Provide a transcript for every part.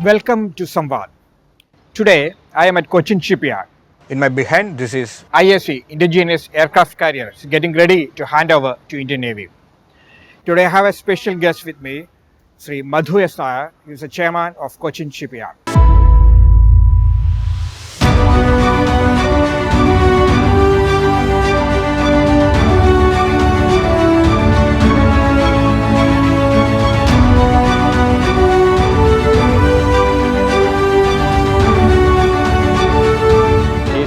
Welcome to Samvad. Today I am at Cochin Shipyard. In my behind, this is ISC, indigenous aircraft carriers, getting ready to hand over to Indian Navy. Today I have a special guest with me, Sri Madhu S. Nair. He is the chairman of Cochin Shipyard.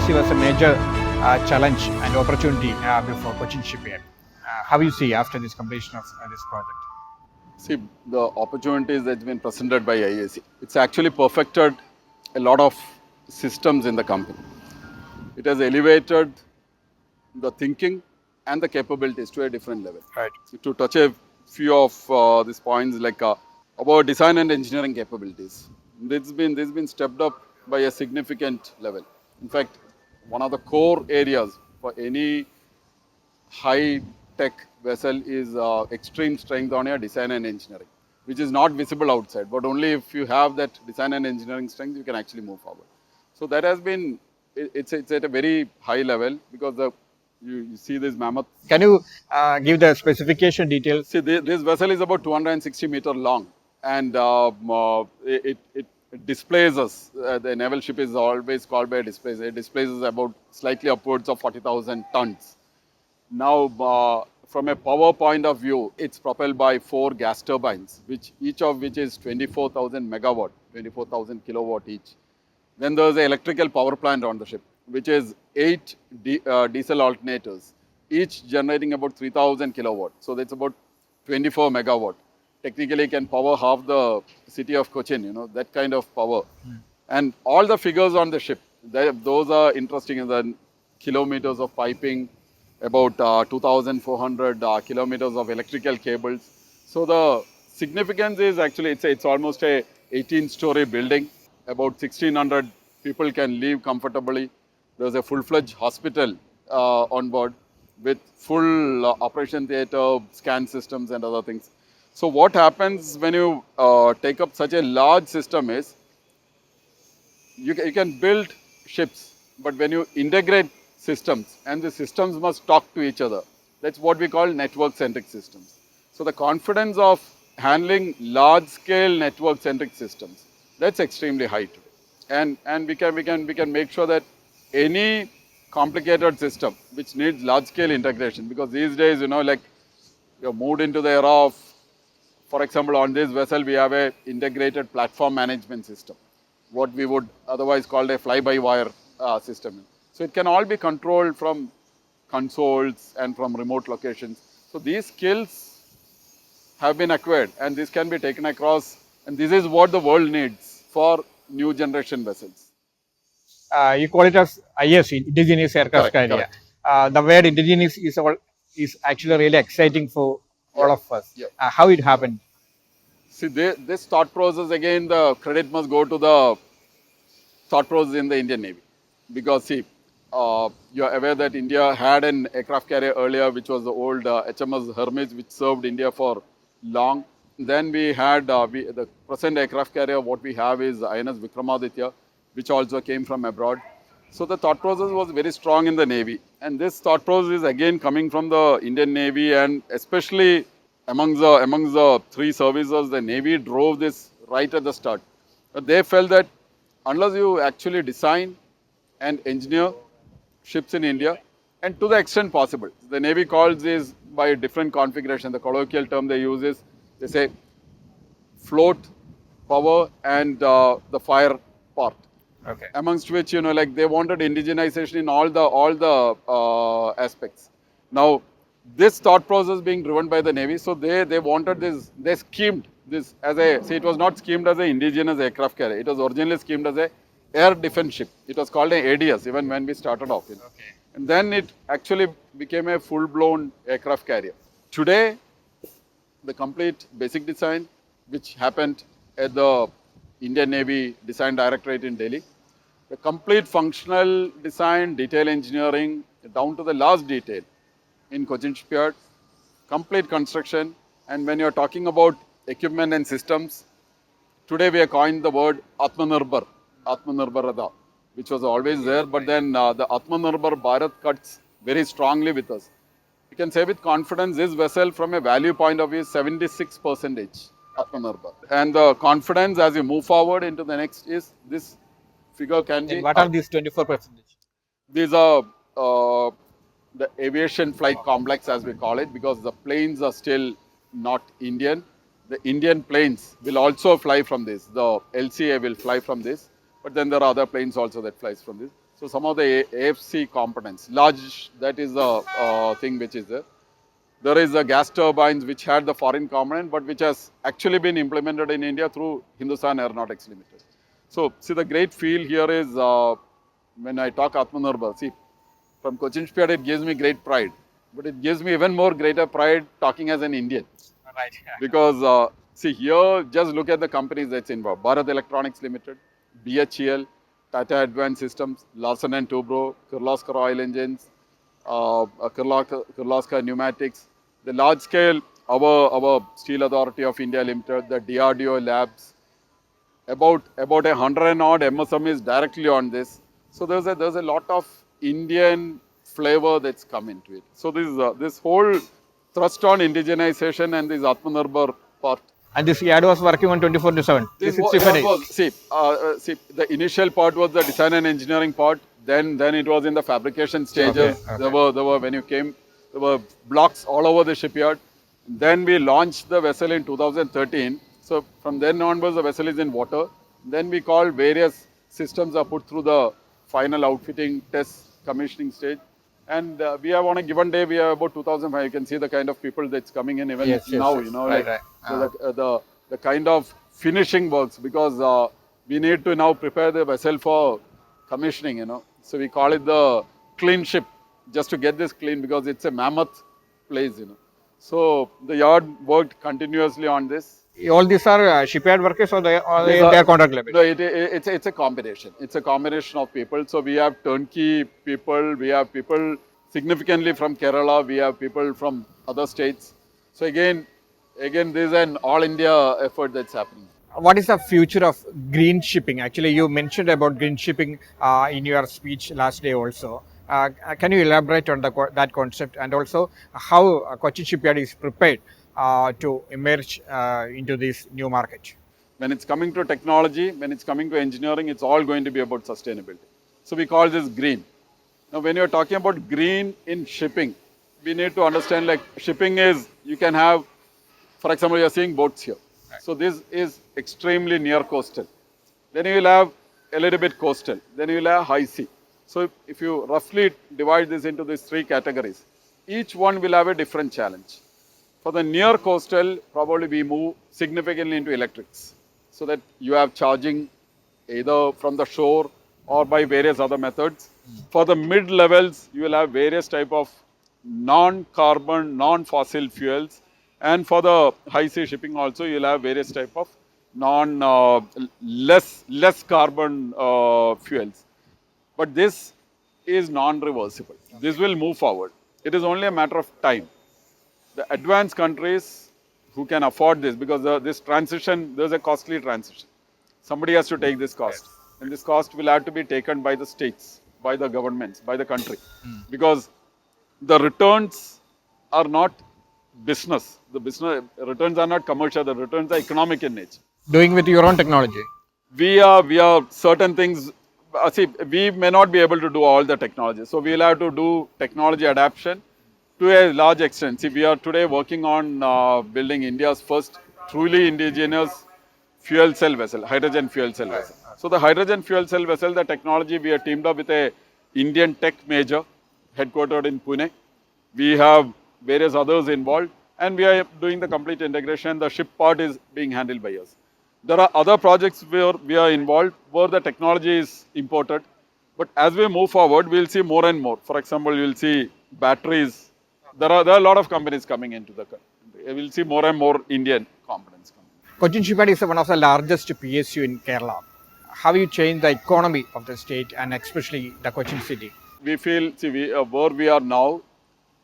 AC was a major challenge and opportunity before Cochin Shipyard. How you see after this completion of this project? See, the opportunities that's been presented by IAC, it's actually perfected a lot of systems in the company. It has elevated the thinking and the capabilities to a different level. Right. To touch a few of these points like about design and engineering capabilities, this has been stepped up by a significant level. In fact, one of the core areas for any high-tech vessel is extreme strength on your design and engineering, which is not visible outside, but only if you have that design and engineering strength, you can actually move forward. So that has been, it's at a very high level because you see this mammoth. Can you give the specification details? See, this vessel is about 260 meter long, and it displays us. The naval ship is always called by a displays. It displays us about slightly upwards of 40,000 tons. Now, from a power point of view, it's propelled by 4 gas turbines, each of which is 24,000 megawatt, 24,000 kilowatt each. Then there's an electrical power plant on the ship, which is 8 diesel alternators, each generating about 3,000 kilowatt. So that's about 24 megawatt. Technically, can power half the city of Cochin, that kind of power. And all the figures on the ship, those are interesting. The kilometers of piping, about 2,400 kilometers of electrical cables. So the significance is actually, it's almost a 18-story building. About 1,600 people can live comfortably. There's a full-fledged hospital on board with full operation theater, scan systems and other things. So what happens when you take up such a large system is, you can build ships, but when you integrate systems, and the systems must talk to each other, that's what we call network-centric systems. So the confidence of handling large-scale network-centric systems, that's extremely high today. And we can make sure that any complicated system which needs large-scale integration, because these days, like you're moved into the era of, for example, on this vessel, we have a integrated platform management system, what we would otherwise call a fly-by-wire system. So it can all be controlled from consoles and from remote locations. So these skills have been acquired, and this can be taken across, and this is what the world needs for new generation vessels. You call it as ISC, indigenous aircraft Correct, carrier. The word indigenous is actually really exciting for all of us. Yeah. How it happened? See, this thought process, again, the credit must go to the thought process in the Indian Navy. Because see, you are aware that India had an aircraft carrier earlier, which was the old HMS Hermes, which served India for long. Then we had the present aircraft carrier, what we have is INS Vikramaditya, which also came from abroad. So the thought process was very strong in the Navy. And this thought process is again coming from the Indian Navy, and especially amongst the 3 services, the Navy drove this right at the start. But they felt that unless you actually design and engineer ships in India, and to the extent possible, the Navy calls this by a different configuration. The colloquial term they use is, they say, float, power, and the fire part. Okay. Amongst which, like they wanted indigenization in all the aspects. Now, this thought process being driven by the Navy, so they wanted this, they schemed this as it was not schemed as an indigenous aircraft carrier. It was originally schemed as a air defense ship. It was called an ADS even when we started off. Okay. And then it actually became a full-blown aircraft carrier. Today, the complete basic design, which happened at the Indian Navy Design Directorate in Delhi, the complete functional design, detail engineering, down to the last detail in Cochin Shipyard, complete construction. And when you're talking about equipment and systems, today we have coined the word Atmanirbharata, which was always there, but then the Atmanirbhar Bharat cuts very strongly with us. You can say with confidence, this vessel from a value point of view is 76% Atmanirbhar. And the confidence as you move forward into the next is this figure can be. And what are these 24%? These are the aviation flight complex as we call it, because the planes are still not Indian. The Indian planes will also fly from this. The LCA will fly from this, but then there are other planes also that flies from this. So some of the AFC components, large, that is the thing which is there. There is a gas turbines which had the foreign component, but which has actually been implemented in India through Hindustan Aeronautics Limited. So see, the great feel here is when I talk Atmanirbhar, see, from Cochin Shipyard it gives me great pride, but it gives me even more greater pride talking as an Indian. Right. Because see here, just look at the companies that's involved. Bharat Electronics Limited, BHEL, Tata Advanced Systems, Larsen and Toubro, Kirloskar Oil Engines, Kirloskar Pneumatics, the large scale, our Steel Authority of India Limited, the DRDO labs, about 100 and odd MSMEs directly on this. So there's a lot of Indian flavor that's come into it. So this whole thrust on indigenization and this Atmanirbhar part. And this yard was working on 24/7, This 365 days. see, the initial part was the design and engineering part. Then it was in the fabrication stages. Okay. There were when you came, there were blocks all over the shipyard. Then we launched the vessel in 2013. So from then onwards, the vessel is in water. Then we call various systems are put through the final outfitting, test, commissioning stage. And we have on a given day, we have about 2,005. You can see the kind of people that's coming in even now, you know, Right, like right. so the kind of finishing works, because we need to now prepare the vessel for commissioning, you know. So we call it the clean ship, just to get this clean, because it's a mammoth place, you know. So the yard worked continuously on this. All these are shipyard workers, or they are contract labor? No, it's a combination. It's a combination of people. So we have turnkey people, we have people significantly from Kerala, we have people from other states. So again, this is an all India effort that's happening. What is the future of green shipping? Actually, you mentioned about green shipping in your speech last day also. Can you elaborate on that concept, and also how Cochin Shipyard is prepared to emerge into this new market? When it's coming to technology, when it's coming to engineering, it's all going to be about sustainability. So we call this green. Now, when you're talking about green in shipping, we need to understand, like, shipping is, you can have, for example, you're seeing boats here. So this is extremely near coastal. Then you will have a little bit coastal. Then you will have high sea. So if you roughly divide this into these three categories, each one will have a different challenge. For the near coastal, probably we move significantly into electrics, so that you have charging either from the shore or by various other methods. For the mid levels, you will have various type of non-carbon, non-fossil fuels. And for the high sea shipping also, you will have various type of less carbon fuels. But this is non-reversible. This will move forward. It is only a matter of time. The advanced countries who can afford this, because this transition, there's a costly transition. Somebody has to take this cost. And this cost will have to be taken by the states, by the governments, by the country. Because the returns are not business. The business returns are not commercial. The returns are economic in nature. Doing with your own technology. We are certain things. See, we may not be able to do all the technology. So we'll have to do technology adaptation to a large extent. See, we are today working on building India's first truly indigenous fuel cell vessel, hydrogen fuel cell vessel. So the hydrogen fuel cell vessel, the technology, we are teamed up with a Indian tech major headquartered in Pune. We have various others involved, and we are doing the complete integration. The ship part is being handled by us. There are other projects where we are involved, where the technology is imported. But as we move forward, we'll see more and more. For example, you'll see batteries. There are a lot of companies coming into the country. We'll see more and more Indian components coming. Cochin Shipyard is one of the largest PSU in Kerala. How you change the economy of the state, and especially the Cochin city? We feel, see, where we are now,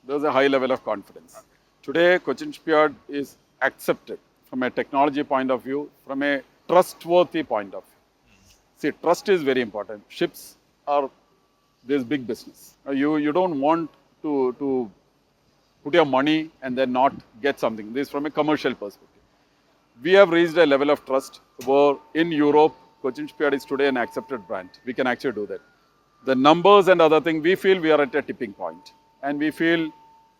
there's a high level of confidence. Today, Cochin Shipyard is accepted from a technology point of view, from a trustworthy point of view. See, trust is very important. Ships are this big business. You don't want to put your money and then not get something. This is from a commercial perspective. We have reached a level of trust where in Europe, Cochin Shipyard is today an accepted brand. We can actually do that. The numbers and other things, we feel we are at a tipping point. And we feel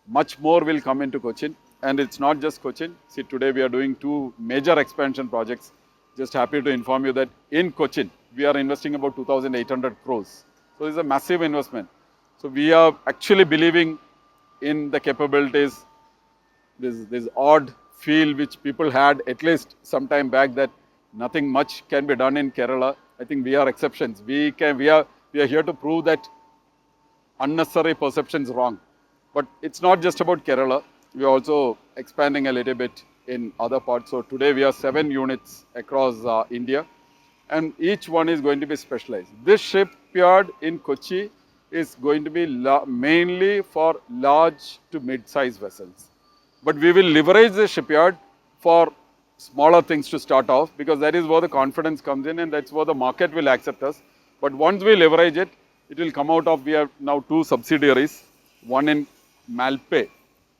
much more will come into Cochin. And it's not just Cochin. See, today we are doing 2 major expansion projects. Just happy to inform you that in Cochin, we are investing about 2,800 crores. So it's a massive investment. So we are actually believing in the capabilities, this odd feel which people had at least some time back that nothing much can be done in Kerala. I think we are exceptions. We are here to prove that unnecessary perceptions wrong. But it's not just about Kerala. We are also expanding a little bit in other parts. So today we have 7 units across India, and each one is going to be specialized. This shipyard in Kochi is going to be mainly for large to mid-size vessels. But we will leverage the shipyard for smaller things to start off, because that is where the confidence comes in and that's where the market will accept us. But once we leverage it, it will come out of, we have now 2 subsidiaries, one in Malpe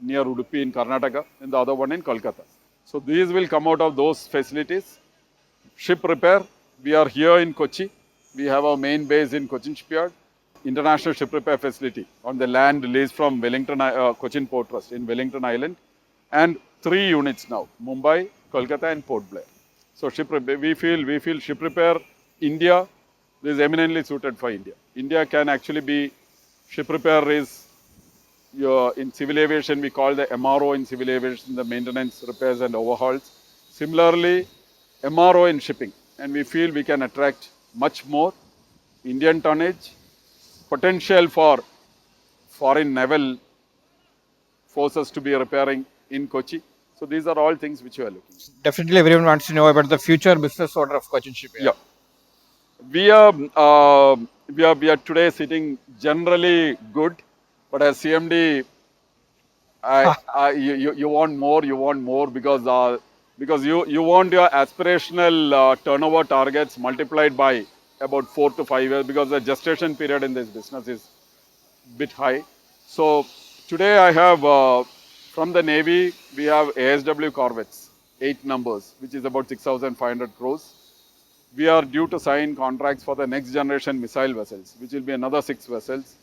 near Udupi in Karnataka and the other one in Kolkata. So these will come out of those facilities. Ship repair, we are here in Kochi. We have our main base in Cochin Shipyard, international ship repair facility on the land leased from Wellington, Cochin Port Trust in Wellington Island, and 3 units now, Mumbai, Kolkata and Port Blair. So ship repair, we feel ship repair, India, this is eminently suited for India. India can actually be, ship repair is, in civil aviation we call the MRO in civil aviation, the maintenance, repairs and overhauls. Similarly, MRO in shipping, and we feel we can attract much more Indian tonnage, potential for foreign naval forces to be repairing in Kochi. So these are all things which we are looking at. Definitely, everyone wants to know about the future business order of Cochin Shipyard. Yeah. We are today sitting generally good, but as CMD, you want more because you want your aspirational turnover targets multiplied by about 4 to 5 years, because the gestation period in this business is bit high. So today I have from the Navy we have ASW corvettes, 8 numbers, which is about 6,500 crores. We are due to sign contracts for the next generation missile vessels, which will be another 6 vessels,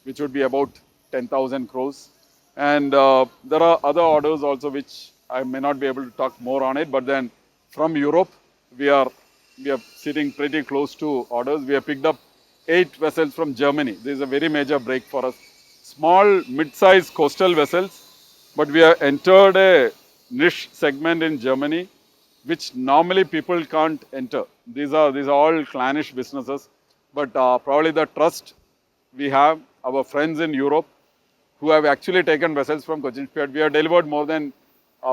which would be about 10,000 crores. And there are other orders also which I may not be able to talk more on it, but then from Europe, we are sitting pretty close to orders. We have picked up 8 vessels from Germany. This is a very major break for us. Small, mid-sized coastal vessels, but we have entered a niche segment in Germany, which normally people can't enter. These are all clannish businesses, but probably the trust we have, our friends in Europe, who have actually taken vessels from Cochin Shipyard. We have delivered more than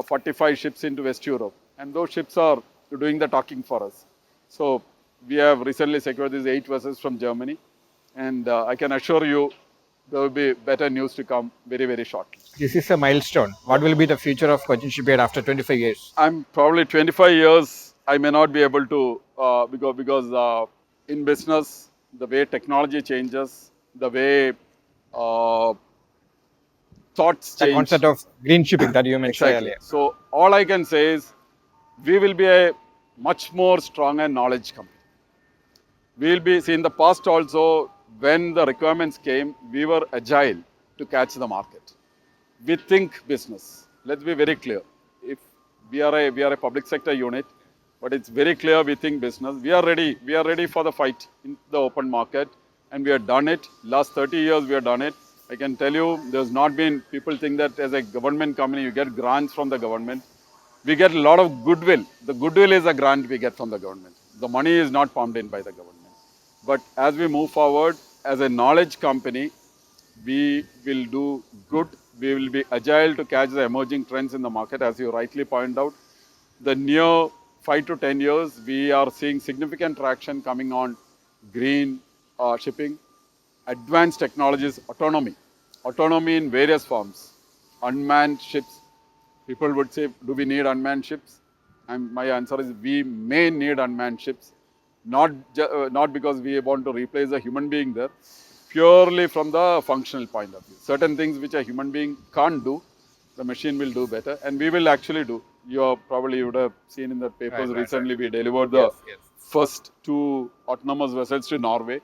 45 ships into West Europe, and those ships are doing the talking for us. So we have recently secured these 8 vessels from Germany, and I can assure you there will be better news to come very, very shortly. This is a milestone. What will be the future of Cochin Shipyard after 25 years? I'm probably 25 years, I may not be able to, because in business, the way technology changes, the way thoughts The change. concept of green shipping that you mentioned Exactly. earlier. So all I can say is we will be a much more stronger knowledge company. We will be, see, in the past also, when the requirements came, we were agile to catch the market. We think business. Let's be very clear. If we are a public sector unit, but it's very clear we think business. We are ready. We are ready for the fight in the open market, and we have done it. Last 30 years we have done it. I can tell you, there's not been, people think that as a government company, you get grants from the government. We get a lot of goodwill. The goodwill is a grant we get from the government. The money is not pumped in by the government. But as we move forward, as a knowledge company, we will do good. We will be agile to catch the emerging trends in the market. As you rightly point out, the near 5 to 10 years, we are seeing significant traction coming on green shipping, advanced technologies, autonomy in various forms, unmanned ships. People would say, do we need unmanned ships? My answer is we may need unmanned ships, not because we want to replace a human being there, purely from the functional point of view. Certain things which a human being can't do, the machine will do better, and we will actually do. You would have seen in the papers recently, we delivered the first 2 autonomous vessels to Norway.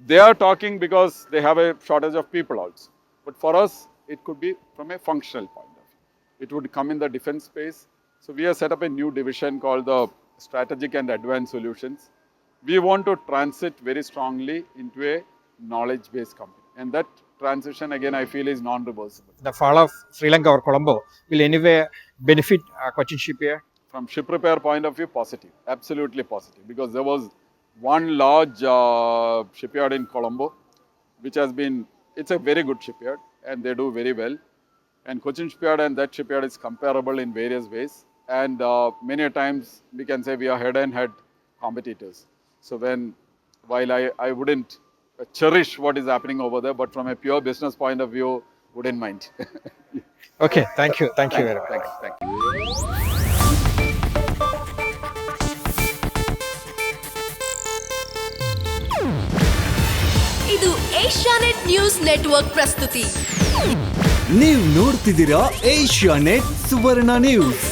They are talking because they have a shortage of people also. But for us, it could be from a functional point of view. It would come in the defense space. So we have set up a new division called the Strategic and Advanced Solutions. We want to transit very strongly into a knowledge-based company. And that transition, again, I feel is non-reversible. The fall of Sri Lanka or Colombo will anyway benefit Cochin Shipyard? From ship repair point of view, positive, absolutely positive, because there was one large shipyard in Colombo, which has been, it's a very good shipyard and they do very well. And Cochin Shipyard and that shipyard is comparable in various ways. And many times we can say we are head and head competitors. So while I wouldn't cherish what is happening over there, but from a pure business point of view, wouldn't mind. Okay, thank you very much. Thank you. ಇದು Asianet news network ಪ್ರಸ್ತುತಿ. ನೀವು ನೋಡ್ತಿದ್ದೀರಾ Asianet ಸುವರ್ಣ news.